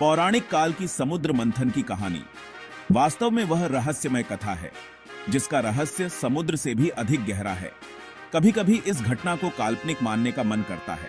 पौराणिक काल की समुद्र मंथन की कहानी वास्तव में वह रहस्यमय कथा है जिसका रहस्य समुद्र से भी अधिक गहरा है। कभी कभी इस घटना को काल्पनिक मानने का मन करता है,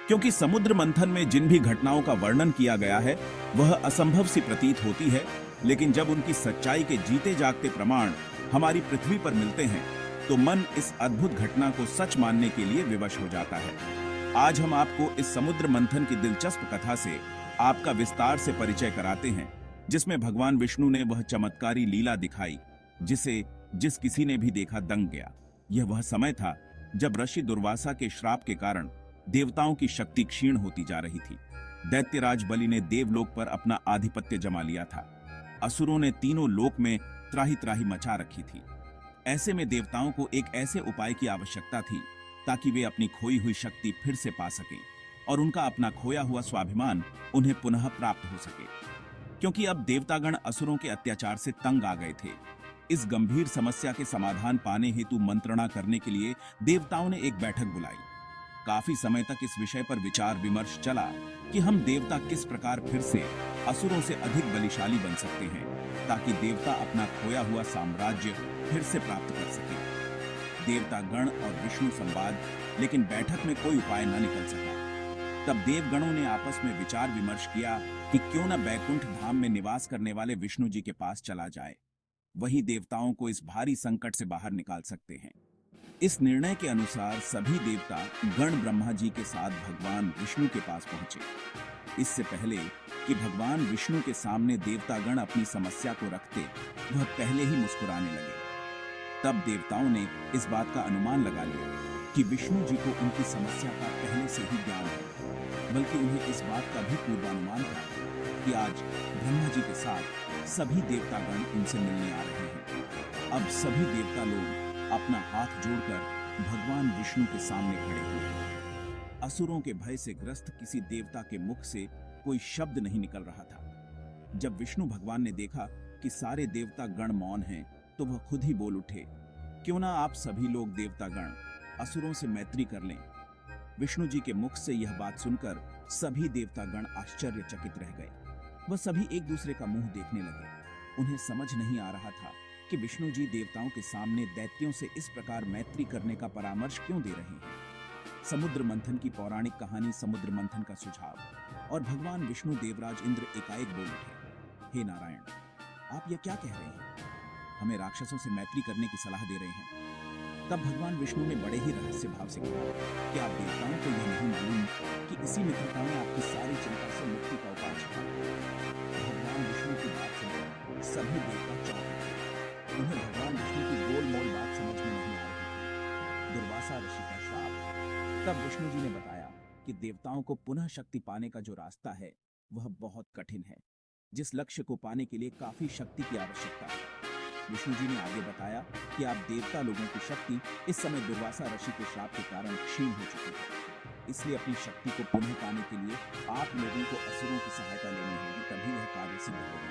क्योंकि समुद्र मंथन में जिन भी घटनाओं का वर्णन किया गया है वह असंभव सी प्रतीत होती है, लेकिन जब उनकी सच्चाई के जीते जागते प्रमाण हमारी पृथ्वी पर मिलते हैं तो मन इस अद्भुत घटना को सच मानने के लिए विवश हो जाता है। आज हम आपको इस समुद्र मंथन की दिलचस्प कथा से आपका विस्तार से परिचय कराते हैं, जिसमें भगवान विष्णु ने वह चमत्कारी लीला दिखाई जिस किसी ने भी देखा दंग गया। यह वह समय था जब ऋषि दुर्वासा के श्राप के कारण देवताओं की शक्ति क्षीण होती जा रही थी। दैत्यराज बलि ने देवलोक पर अपना आधिपत्य जमा लिया था। असुरों ने तीनों लोक में त्राही त्राही मचा रखी थी। ऐसे में देवताओं को एक ऐसे उपाय की आवश्यकता थी ताकि वे अपनी खोई हुई शक्ति फिर से पा सकें और उनका अपना खोया हुआ स्वाभिमान उन्हें पुनः प्राप्त हो सके, क्योंकि अब देवतागण असुरों के अत्याचार से तंग आ गए थे। इस गंभीर समस्या के समाधान पाने हेतु मंत्रणा करने के लिए देवताओं ने एक बैठक बुलाई। काफी समय तक इस विषय पर विचार विमर्श चला कि हम देवता किस प्रकार फिर से असुरों से अधिक बलिशाली बन सकते हैं ताकि देवता अपना खोया हुआ साम्राज्य फिर से प्राप्त कर सके। देवता गण और विष्णु संवाद, लेकिन बैठक में कोई उपाय न निकल सका। तब देवगणों ने आपस में विचार विमर्श किया कि क्यों न बैकुंठ धाम में निवास करने वाले विष्णु जी के पास चला जाए, वही देवताओं को इस भारी संकट से बाहर निकाल सकते हैं। इस निर्णय के अनुसार सभी देवता गण ब्रह्मा जी के साथ भगवान विष्णु के पास पहुंचे। इससे पहले कि भगवान विष्णु के सामने देवतागण अपनी समस्या को रखते, वह पहले ही मुस्कुराने लगे। तब देवताओं ने इस बात का अनुमान लगा लिया कि विष्णु जी को उनकी समस्या का पहले से ही ज्ञान है, बल्कि उन्हें इस बात का भी पूर्वानुमान था कि आज ब्रह्मा जी के साथ सभी देवतागण उनसे मिलने आ रहे हैं। अब सभी देवता लोग अपना हाथ जोड़कर भगवान विष्णु के सामने खड़े हुए। असुरों के भय से ग्रस्त किसी देवता के मुख से कोई शब्द नहीं निकल रहा था। जब विष्णु भगवान ने देखा कि सारे देवता गण मौन हैं, तो वह खुद ही बोल उठे, क्यों ना आप सभी लोग देवतागण असुरों से मैत्री कर लें। विष्णु जी के मुख से यह बात सुनकर सभी देवतागण आश्चर्यचकित रह गए। वह सभी एक दूसरे का मुंह देखने लगे। उन्हें समझ नहीं आ रहा था कि विष्णु जी देवताओं के सामने दैत्यों से इस प्रकार मैत्री करने का परामर्श क्यों दे रहे हैं। समुद्र मंथन की पौराणिक कहानी समुद्र मंथन का सुझाव और भगवान विष्णु देवराज इंद्र एकाएक बोल उठे, हे नारायण, आप यह क्या कह रहे हैं? हमें राक्षसों से मैत्री करने की सलाह दे रहे हैं। तब भगवान विष्णु ने बड़े ही रहस्य भाव से कहा कि आप देवताओं को यह नहीं मालूम कि इसी मित्रता में आपकी सारी चिंता से मुक्ति का उपाय छिपा है। भगवान विष्णु की बात सुनकर सभी देवता चौंक उठे। उन्हें भगवान विष्णु की गोलमोल बात समझ में नहीं आ रही थी। दुर्वासा ऋषि का श्राप। तब विष्णु जी ने बताया कि देवताओं को पुनः शक्ति पाने का जो रास्ता है वह बहुत कठिन है, जिस लक्ष्य को पाने के लिए काफी शक्ति की आवश्यकता है। विष्णु जी ने आगे बताया कि आप देवता लोगों की शक्ति इस समय दुर्वासा ऋषि के श्राप के कारण क्षीण हो चुकी है। इसलिए अपनी शक्ति को पुनः पाने के लिए आप लोगों को असुरों की सहायता लेनी होगी, तभी यह कार्य सिद्ध होगा।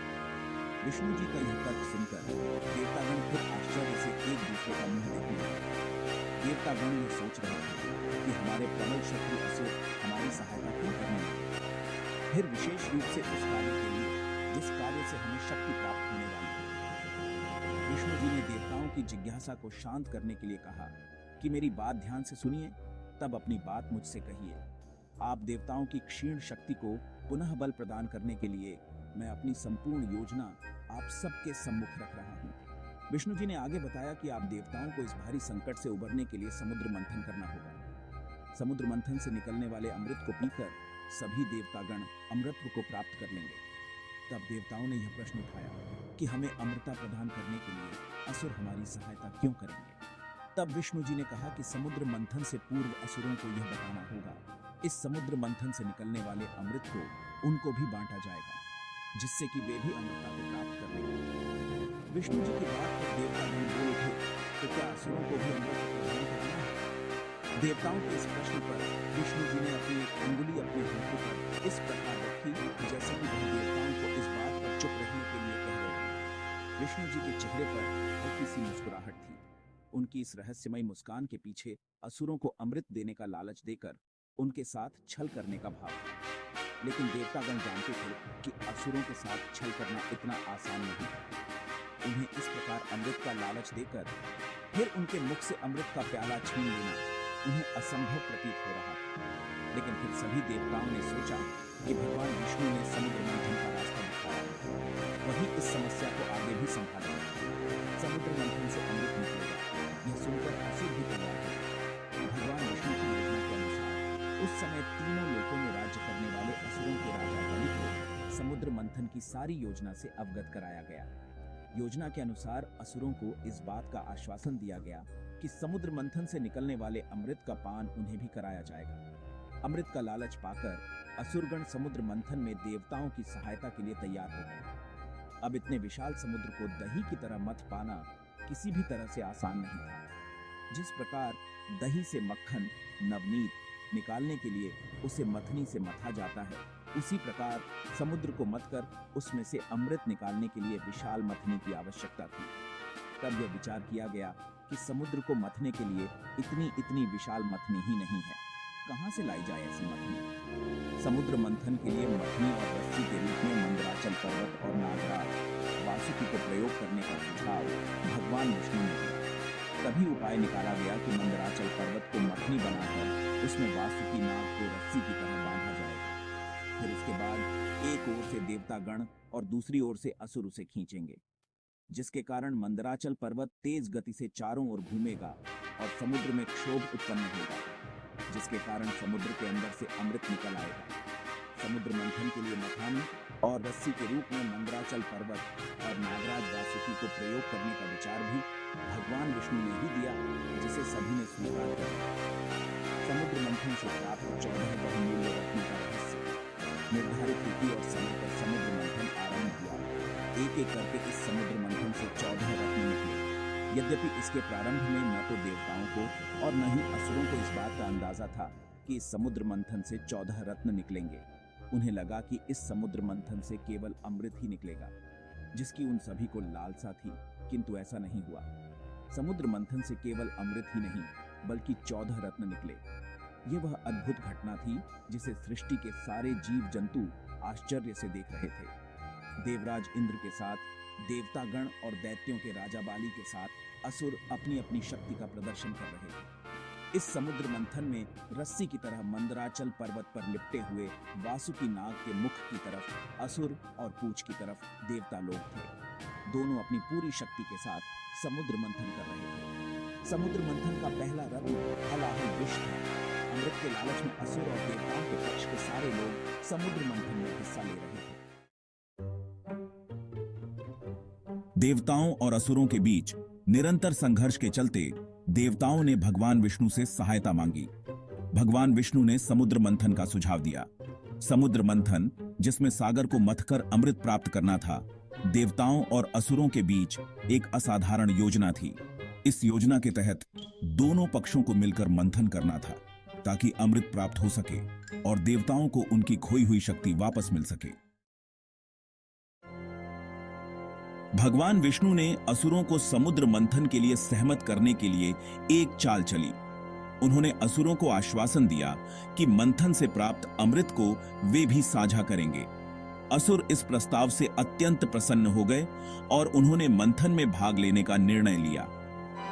विष्णु जी का यह तर्क सुनकर देवतागण फिर आश्चर्य से एक दूसरे का मुंह देखने लगे। देवतागण ये सोच रहे थे कि हमारे प्रबल शत्रु असुर हमारी सहायता क्यों करने लगे, फिर विशेष रूप से उस कार्य के लिए जिस कार्य से हमें शक्ति प्राप्त होने वाली है। विष्णु जी ने देवताओं की जिज्ञासा को शांत करने के लिए कहा कि मेरी बात ध्यान से सुनिए, तब अपनी बात मुझसे कहिए। आप देवताओं की क्षीण शक्ति को पुनः बल प्रदान करने के लिए मैं अपनी संपूर्ण योजना आप सबके सम्मुख रख रहा हूँ। विष्णु जी ने आगे बताया कि आप देवताओं को इस भारी संकट से उबरने के लिए समुद्र मंथन करना होगा। समुद्र मंथन से निकलने वाले अमृत को पीकर सभी देवतागण अमृतत्व को प्राप्त कर लेंगे। तब देवताओं ने यह प्रश्न उठाया कि हमें अमृता प्रदान करने के लिए असुर हमारी सहायता क्यों करेंगे। तब विष्णु जी ने कहा कि समुद्र मंथन से पूर्व असुरों को यह बताना होगा, इस समुद्र मंथन से निकलने वाले अमृत को उनको भी बांटा जाएगा, जिससे कि वे भी अमृता को प्राप्त कर लेंगे। विष्णु जी की बात पर देवतागण बोल उठे, तो क्या असुरों को भी अमृत प्रदान करना है? देवताओं के इस प्रश्न पर विष्णु जी ने अपनी एक अंगुली अपने हाथों पर इस प्रकार रखी जैसे कि वह देवताओं को इस बात पर चुप रहने के लिए कह रहे हैं। विष्णु जी के चेहरे पर हल्की सी मुस्कुराहट थी। उनकी इस रहस्यमय मुस्कान के पीछे असुरों को अमृत देने का लालच देकर उनके साथ छल करने का भाव था। लेकिन देवतागण जानते थे कि असुरों के साथ छल करना इतना आसान नहीं है। उन्हें इस प्रकार अमृत का लालच देकर फिर उनके मुख से अमृत का प्याला छीन लेना उन्हें असंभव प्रतीत हो रहा था। लेकिन फिर सभी देवताओं ने सोचा कि भगवान विष्णु ने समुद्र मंथन का रास्ता दिखाया, वही इस समस्या को आगे भी संभालेगा। समुद्र मंथन से अमृत निकलेगा, यह सुनकर असुर भी तैयार थे। भगवान विष्णु की योजना के अनुसार उस समय तीनों लोकों में राज्य करने वाले असुरों के राजा बलि को समुद्र मंथन की सारी योजना से अवगत कराया गया। योजना के अनुसार असुरों को इस बात का आश्वासन दिया गया कि समुद्र मंथन से निकलने वाले अमृत का पान उन्हें भी कराया जाएगा। अमृत का लालच पाकर असुरगण समुद्र मंथन में देवताओं की सहायता के लिए तैयार हो गए। अब इतने विशाल समुद्र को दही की तरह मथ पाना किसी भी तरह से आसान नहीं था। जिस प्रकार दही से मक्खन, नवनीत निकालने के लिए उसे मथनी से मथा जाता है, उसी प्रकार समुद्र को मथकर उसमें से अमृत निकालने के लिए विशाल मथनी की आवश्यकता थी। तब यह विचार किया गया कि समुद्र को मथने के लिए इतनी विशाल मथनी ही नहीं है, कहां से लाई जाए ऐसी मथनी। समुद्र मंथन के लिए मथनी और रस्सी के रूप में मंदराचल पर्वत और नागराज वासुकी को प्रयोग करने का सुझाव भगवान विष्णु ने दिया। तभी उपाय निकाला गया कि मंदराचल पर्वत को मथनी बनाकर उसमें वासुकी नाग को रस्सी की तरह बांधा जाएगा। फिर उसके बाद एक ओर से देवतागण और दूसरी ओर से असुर उसे खींचेंगे, जिसके कारण मंदराचल पर्वत तेज गति से चारों ओर घूमेगा और समुद्र में क्षोभ उत्पन्न होगा, जिसके कारण समुद्र के अंदर से अमृत निकल आएगा। समुद्र मंथन के लिए मथानी और रस्सी के रूप में मंदराचल पर्वत और नागराज वासुकी को प्रयोग करने का विचार भी भगवान विष्णु ने ही दिया, जिसे सभी ने स्वीकार कर लिया। समुद्र मंथन से प्राप्त 14 बहुमूल्य रत्नों का रहस्य। निर्धारित तिथि और समय पर समुद्र मंथन आरंभ हुआ। एक एक करके इस समुद्र मंथन से 14 रत्न निकले। यद्यपि इसके प्रारंभ में न तो देवताओं को और न ही असुरों को इस बात का अंदाजा था कि इस समुद्र मंथन से 14 रत्न निकलेंगे। उन्हें लगा कि इस समुद्र मंथन से केवल अमृत ही निकलेगा, जिसकी उन सभी को लालसा थी, किंतु ऐसा नहीं हुआ। समुद्र मंथन से केवल अमृत ही नहीं बल्कि 14 रत्न निकले। यह वह अद्भुत घटना थी जिसे सृष्टि के सारे जीव जंतु आश्चर्य से देख रहे थे। देवराज इंद्र के साथ, देवतागण और दैत्यों के राजा बाली के साथ असुर अपनी अपनी शक्ति का प्रदर्शन कर रहे थे। इस समुद्र मंथन में रस्सी की तरह मंदराचल पर्वत पर लिपटे हुए वासुकी नाग के मुख की तरफ असुर और पूंछ की तरफ देवता लोग थे। दोनों अपनी पूरी शक्ति के साथ समुद्र मंथन कर रहे थे। समुद्र मंथन का पहला रत्न हलाहल विष था। अमृत के लालच में असुर और देवताओं के पक्ष के सारे लोग समुद्र मंथन में हिस्सा ले रहे थे। देवताओं और असुरों के बीच निरंतर संघर्ष के चलते देवताओं ने भगवान विष्णु से सहायता मांगी। भगवान विष्णु ने समुद्र मंथन का सुझाव दिया। समुद्र मंथन, जिसमें सागर को मथकर अमृत प्राप्त करना था, देवताओं और असुरों के बीच एक असाधारण योजना थी। इस योजना के तहत दोनों पक्षों को मिलकर मंथन करना था ताकि अमृत प्राप्त हो सके और देवताओं को उनकी खोई हुई शक्ति वापस मिल सके। भगवान विष्णु ने असुरों को समुद्र मंथन के लिए सहमत करने के लिए एक चाल चली। उन्होंने असुरों को आश्वासन दिया कि मंथन से प्राप्त अमृत को वे भी साझा करेंगे। असुर इस प्रस्ताव से अत्यंत प्रसन्न हो गए और उन्होंने मंथन में भाग लेने का निर्णय लिया।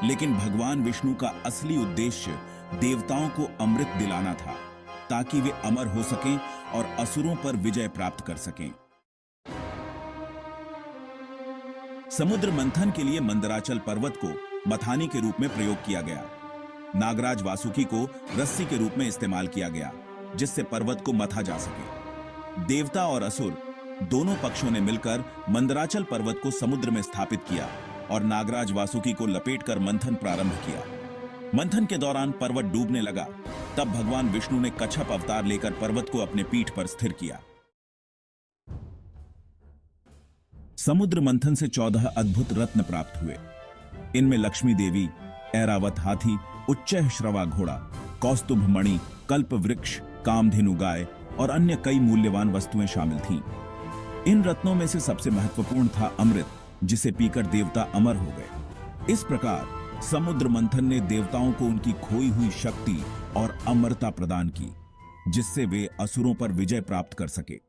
लेकिन भगवान विष्णु का असली उद्देश्य देवताओं को अमृत दिलाना था ताकि वे अमर हो सकें और असुरों पर विजय प्राप्त कर सकें। समुद्र मंथन के लिए मंदराचल पर्वत को मथानी के रूप में प्रयोग किया गया। नागराज वासुकी को रस्सी के रूप में इस्तेमाल किया गया, जिससे पर्वत को मथा जा सके। देवता और असुर दोनों पक्षों ने मिलकर मंदराचल पर्वत को समुद्र में स्थापित किया और नागराज वासुकी को लपेटकर मंथन प्रारंभ किया। मंथन के दौरान पर्वत डूबने लगा। तब भगवान विष्णु ने कच्छप अवतार लेकर पर्वत को अपने पीठ पर स्थिर किया। समुद्र मंथन से 14 अद्भुत रत्न प्राप्त हुए। इनमें लक्ष्मी देवी, ऐरावत हाथी, उच्चैः श्रवा घोड़ा, कौस्तुभ मणि, कल्प वृक्ष, कामधेनु गाय और अन्य कई मूल्यवान वस्तुएं शामिल थीं। इन रत्नों में से सबसे महत्वपूर्ण था अमृत, जिसे पीकर देवता अमर हो गए। इस प्रकार समुद्र मंथन ने देवताओं को उनकी खोई हुई शक्ति और अमरता प्रदान की। जिससे वे असुरों पर विजय प्राप्त कर सके।